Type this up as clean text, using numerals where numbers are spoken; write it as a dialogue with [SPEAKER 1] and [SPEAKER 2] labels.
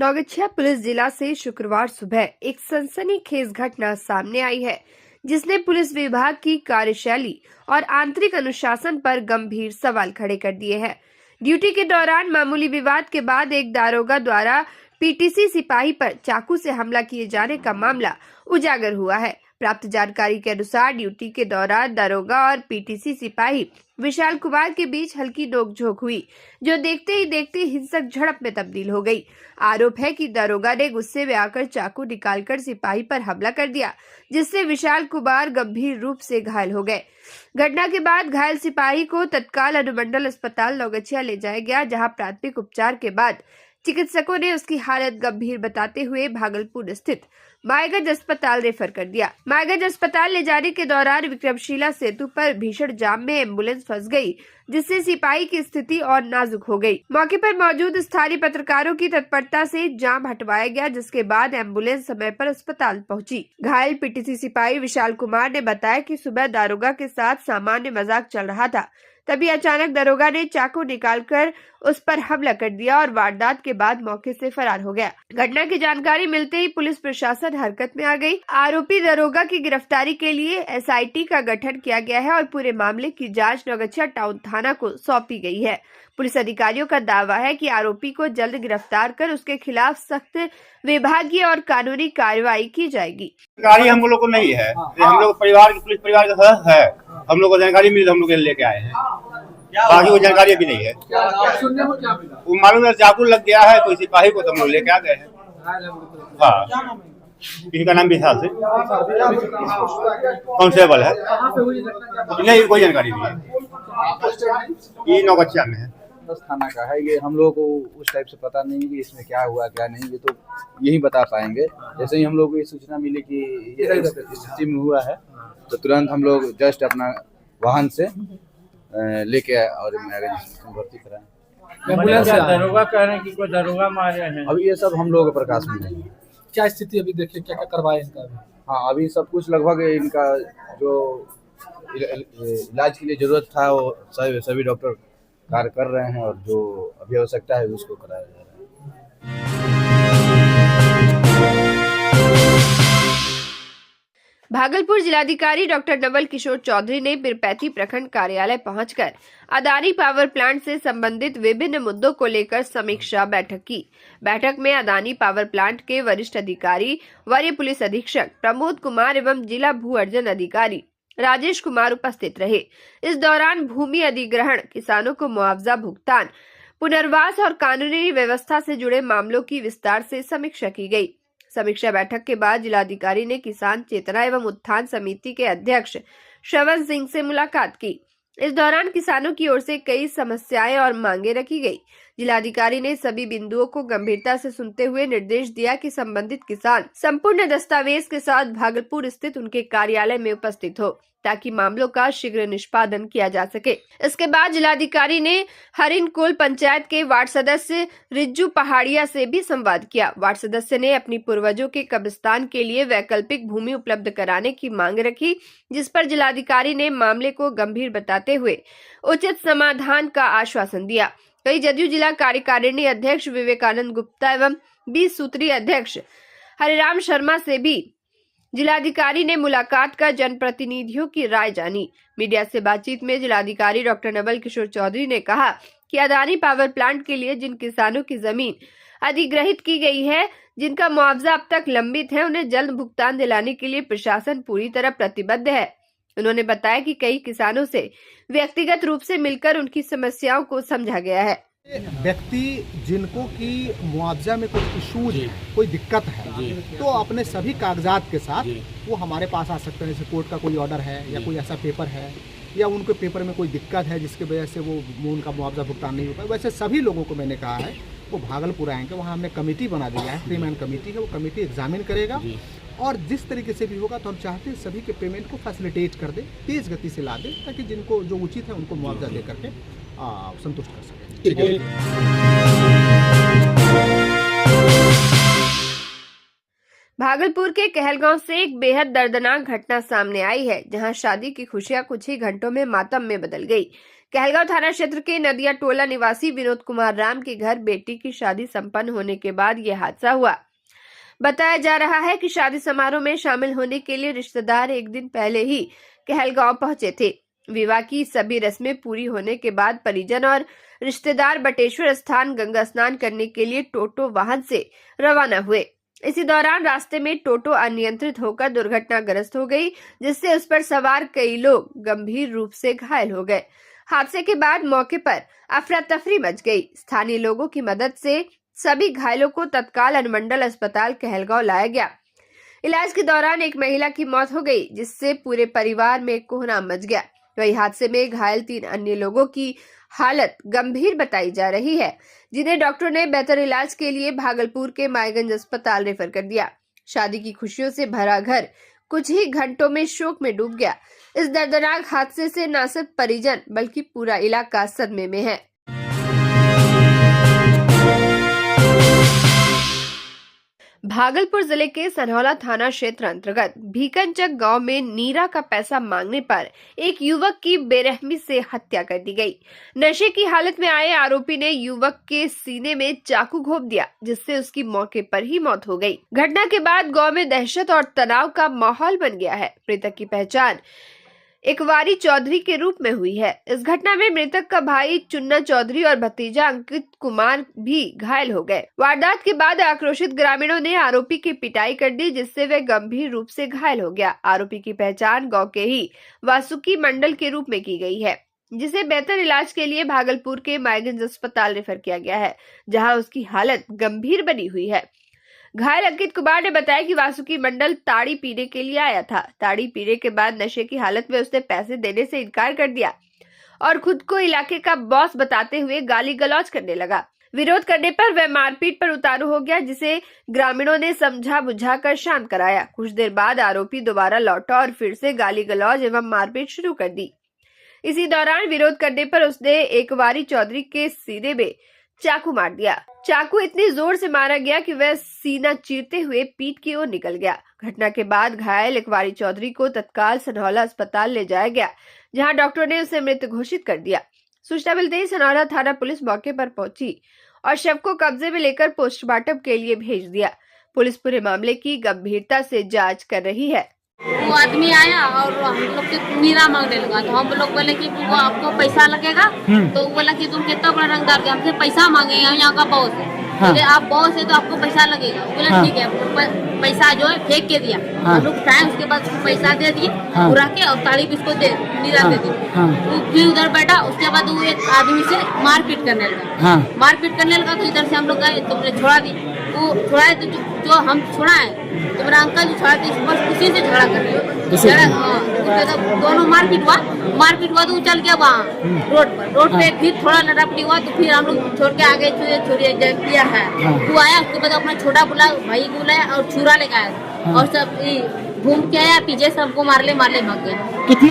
[SPEAKER 1] Naugachhia police जिला से शुक्रवार सुबह एक सनसनीखेज घटना सामने आई है, जिसने पुलिस विभाग की कार्यशैली और आंतरिक अनुशासन पर गंभीर सवाल खड़े कर दिए हैं। ड्यूटी के दौरान मामूली विवाद के बाद एक दारोगा द्वारा पीटीसी सिपाही पर चाकू से हमला किए जाने का मामला उजागर हुआ है। प्राप्त जानकारी के अनुसार ड्यूटी के दौरान दारोगा और पीटीसी सिपाही विशाल कुमार के बीच हल्की नोकझोंक हुई, जो देखते ही देखते हिंसक झड़प में तब्दील हो गई। आरोप है कि दारोगा ने गुस्से में आकर चाकू निकालकर सिपाही पर हमला कर दिया, जिससे विशाल कुमार गंभीर रूप से घायल हो गए। घटना के बाद घायल सिपाही को तत्काल अनुमंडल अस्पताल नौगछिया ले जाया गया, जहां प्राथमिक उपचार के बाद चिकित्सकों ने उसकी हालत गंभीर बताते हुए भागलपुर स्थित मायगंज अस्पताल रेफर कर दिया। मायगंज अस्पताल ले जाने के दौरान विक्रमशिला सेतु पर भीषण जाम में एम्बुलेंस फंस गई, जिससे सिपाही की स्थिति और नाजुक हो गई। मौके पर मौजूद स्थानीय पत्रकारों की तत्परता से जाम हटवाया गया, जिसके बाद एम्बुलेंस समय पर अस्पताल पहुंची। घायल पीटीसी सिपाही विशाल कुमार ने बताया कि सुबह दारोगा के साथ सामान्य मजाक चल रहा था, तभी अचानक दारोगा ने चाकू निकालकर उस पर हमला कर दिया और वारदात के बाद मौके से फरार हो गया। घटना की जानकारी मिलते ही पुलिस प्रशासन हरकत में आ गई। आरोपी दारोगा की गिरफ्तारी के लिए एसआईटी का गठन किया गया है और पूरे मामले की जांच नौगछिया टाउन थाना को सौंपी गई है। पुलिस अधिकारियों का दावा है कि आरोपी को जल्द गिरफ्तार कर उसके खिलाफ सख्त विभागीय और कानूनी कार्रवाई की जाएगी।
[SPEAKER 2] जानकारी हम लोग को नहीं है। हम लोग परिवार की पुलिस परिवार का सदस्य है, हम लोग को जानकारी मिली, हम लोग लेके आए हैं। बाकी वो जानकारी अभी नहीं है। वो मालूम है चाकू लग गया है कोई सिपाही को, तो हम लोग लेके आ गए हैं। हाँ, किसी का नाम विशाल से कांस्टेबल है। नहीं, कोई जानकारी नहीं है। ये नौगछिया में है,
[SPEAKER 3] बस थाना का है। ये हम लोगों को उस टाइप से पता नहीं है कि इसमें क्या हुआ क्या नहीं, ये तो यही बता पाएंगे। जैसे ही हम लोग को ये सूचना मिली कि ये स्थिति में हुआ है, तो तुरंत हम लोग जस्ट अपना वाहन से लेके आए और भर्ती कराए।
[SPEAKER 4] दरोगा कह रहे हैं कि कोई दरोगा मारे हैं।
[SPEAKER 3] अब ये सब हम लोगों के प्रकाश में नहीं है।
[SPEAKER 4] क्या स्थिति अभी देखिए, क्या क्या करवाए इनका?
[SPEAKER 3] हाँ, अभी सब कुछ लगभग इनका जो इलाज के लिए जरूरत था वो सभी डॉक्टर कार्य कर रहे हैं, और जो अभी आवश्यकता है उसको कराया जा रहा है।
[SPEAKER 1] भागलपुर जिलाधिकारी डॉक्टर नवल किशोर चौधरी ने पीरपैंती प्रखंड कार्यालय पहुंचकर अदानी पावर प्लांट से संबंधित विभिन्न मुद्दों को लेकर समीक्षा बैठक की। बैठक में अदानी पावर प्लांट के वरिष्ठ अधिकारी, वरीय पुलिस अधीक्षक प्रमोद कुमार एवं जिला भू अर्जन अधिकारी राजेश कुमार उपस्थित रहे। इस दौरान भूमि अधिग्रहण, किसानों को मुआवजा भुगतान, पुनर्वास और कानूनी व्यवस्था से जुड़े मामलों की विस्तार से समीक्षा की गई। समीक्षा बैठक के बाद जिलाधिकारी ने किसान चेतना एवं उत्थान समिति के अध्यक्ष श्रवण सिंह से मुलाकात की। इस दौरान किसानों की ओर से कई समस्याएं और मांगे रखी गई। जिलाधिकारी ने सभी बिंदुओं को गंभीरता से सुनते हुए निर्देश दिया कि संबंधित किसान संपूर्ण दस्तावेज के साथ भागलपुर स्थित उनके कार्यालय में उपस्थित हो, ताकि मामलों का शीघ्र निष्पादन किया जा सके। इसके बाद जिलाधिकारी ने हरिनकोल पंचायत के वार्ड सदस्य रिज्जू पहाड़िया से भी संवाद किया। वार्ड सदस्य ने अपनी पूर्वजों के कब्रिस्तान के लिए वैकल्पिक भूमि उपलब्ध कराने की मांग रखी, जिस पर जिलाधिकारी ने मामले को गंभीर बताते हुए उचित समाधान का आश्वासन दिया। वहीं जदयू जिला कार्यकारिणी अध्यक्ष विवेकानंद गुप्ता एवं 20 सूत्री अध्यक्ष हरिराम शर्मा से भी जिलाधिकारी ने मुलाकात कर जनप्रतिनिधियों की राय जानी। मीडिया से बातचीत में जिलाधिकारी डॉक्टर नवल किशोर चौधरी ने कहा कि अदानी पावर प्लांट के लिए जिन किसानों की जमीन अधिग्रहित की गई है, जिनका मुआवजा अब तक लंबित है, उन्हें जल्द भुगतान दिलाने के लिए प्रशासन पूरी तरह प्रतिबद्ध है। उन्होंने बताया कि कई किसानों से व्यक्तिगत रूप से मिलकर उनकी समस्याओं को समझा गया है।
[SPEAKER 5] व्यक्ति जिनको की मुआवजा में कोई इशूज, कोई दिक्कत है, तो अपने सभी कागजात के साथ वो हमारे पास आ सकते हैं। जैसे कोर्ट का कोई ऑर्डर है या कोई ऐसा पेपर है, या उनके पेपर में कोई दिक्कत है जिसकी वजह से वो उनका मुआवजा भुगतान नहीं हो पाए, वैसे सभी लोगों को मैंने कहा है वो भागलपुर आएंगे। वहाँ हमने कमेटी बना दिया है, 3 मैन कमेटी है, वो कमेटी एग्जामिन करेगा और जिस तरीके से भी होगा, तो हम चाहते हैं सभी के पेमेंट को फैसिलिटेट कर दे, तेज गति से ला दे, ताकि जिनको जो उचित है उनको मुआवजा दे करके संतुष्ट कर सकें।
[SPEAKER 1] भागलपुर के कहलगांव से एक बेहद दर्दनाक घटना सामने आई है, जहां शादी की खुशियां कुछ ही घंटों में मातम में बदल गई। कहलगांव थाना क्षेत्र के नदिया टोला निवासी विनोद कुमार राम के घर बेटी की शादी संपन्न होने के बाद यह हादसा हुआ। बताया जा रहा है कि शादी समारोह में शामिल होने के लिए रिश्तेदार एक दिन पहले ही कहलगांव पहुंचे थे। विवाह की सभी रस्में पूरी होने के बाद परिजन और रिश्तेदार बटेश्वर स्थान गंगा स्नान करने के लिए टोटो वाहन से रवाना हुए। इसी दौरान रास्ते में टोटो अनियंत्रित होकर दुर्घटनाग्रस्त हो गई, जिससे उस पर सवार कई लोग गंभीर रूप से घायल हो गए। हादसे के बाद मौके पर अफरा तफरी मच गई। स्थानीय लोगों की मदद से सभी घायलों को तत्काल अनुमंडल अस्पताल कहलगांव लाया गया। इलाज के दौरान एक महिला की मौत हो गई, जिससे पूरे परिवार में कोहराम मच गया। वही हादसे में घायल 3 अन्य लोगों की हालत गंभीर बताई जा रही है, जिन्हें डॉक्टर ने बेहतर इलाज के लिए भागलपुर के मायगंज अस्पताल रेफर कर दिया। शादी की खुशियों से भरा घर कुछ ही घंटों में शोक में डूब गया। इस दर्दनाक हादसे से न सिर्फ परिजन बल्कि पूरा इलाका सदमे में है। भागलपुर जिले के सनहौला थाना क्षेत्र अंतर्गत भीकनचक गांव में नीरा का पैसा मांगने पर एक युवक की बेरहमी से हत्या कर दी गई। नशे की हालत में आए आरोपी ने युवक के सीने में चाकू घोंप दिया, जिससे उसकी मौके पर ही मौत हो गई। घटना के बाद गांव में दहशत और तनाव का माहौल बन गया है। मृतक की पहचान एकवारी चौधरी के रूप में हुई है। इस घटना में मृतक का भाई चुन्ना चौधरी और भतीजा अंकित कुमार भी घायल हो गए। वारदात के बाद आक्रोशित ग्रामीणों ने आरोपी की पिटाई कर दी, जिससे वे गंभीर रूप से घायल हो गया। आरोपी की पहचान गांव के ही वासुकी मंडल के रूप में की गई है, जिसे बेहतर इलाज के लिए भागलपुर के मायगंज अस्पताल रेफर किया गया है, जहां उसकी हालत गंभीर बनी हुई है। घायल अंकित कुमार ने बताया कि वासुकी मंडल ताड़ी पीने के लिए आया था। ताड़ी पीने के बाद नशे की हालत में उसने पैसे देने से इनकार कर दिया और खुद को इलाके का बॉस बताते हुए गाली गलौज करने लगा। विरोध करने पर वह मारपीट पर उतारू हो गया, जिसे ग्रामीणों ने समझा बुझाकर शांत कराया। कुछ देर बाद आरोपी दोबारा लौटा और फिर से गाली गलौज एवं मारपीट शुरू कर दी। इसी दौरान विरोध करने पर उसने एकवारी चौधरी के सीने में चाकू मार दिया। चाकू इतनी जोर से मारा गया कि वह सीना चीरते हुए पीठ की ओर निकल गया। घटना के बाद घायल एकवारी चौधरी को तत्काल सनहौला अस्पताल ले जाया गया, जहां डॉक्टर ने उसे मृत घोषित कर दिया। सूचना मिलते ही सनहौला थाना पुलिस मौके पर पहुंची और शव को कब्जे में लेकर पोस्टमार्टम के लिए भेज दिया। पुलिस पूरे मामले की गंभीरता से जांच कर रही है।
[SPEAKER 6] वो आदमी आया और हम लोग से नीरा मांगने लगा, तो हम लोग बोले कि वो आपको पैसा लगेगा। तो वो बोला कि तुम कितना बड़ा रंगदार के हमसे पैसा मांगे, यहाँ का बॉस है। बोले आप बॉस है तो आपको पैसा लगेगा। बोले ठीक है। पैसा जो है फेंक के दिया। हम लोग उठाए, उसके बाद उसको पैसा दे दिए, पूरा के और तारीफ इसको दे नीरा दे दी। वो फिर उधर बैठा। उसके बाद वो एक आदमी से मारपीट करने लगा। मारपीट करने लगा तो इधर से हम लोग गए, तुमने छोड़ा दी। वो छोड़ा तो जो हम छोड़ा है तुम्हारा अंकल जो छोड़ा थी, बस उसी से झगड़ा कर रहे। दोनों मारपीट हुआ तो वो चल गया वहाँ रोड पे। फिर थोड़ा लड़ापड़ी हुआ तो फिर हम लोग छोड़ के आगे छोड़िए किया है। वो आया, उसके बाद अपना छोटा भाई को बुलाया और छुरा लेके आया और सब घूम के आया पीछे, सबको मारले भाग गए।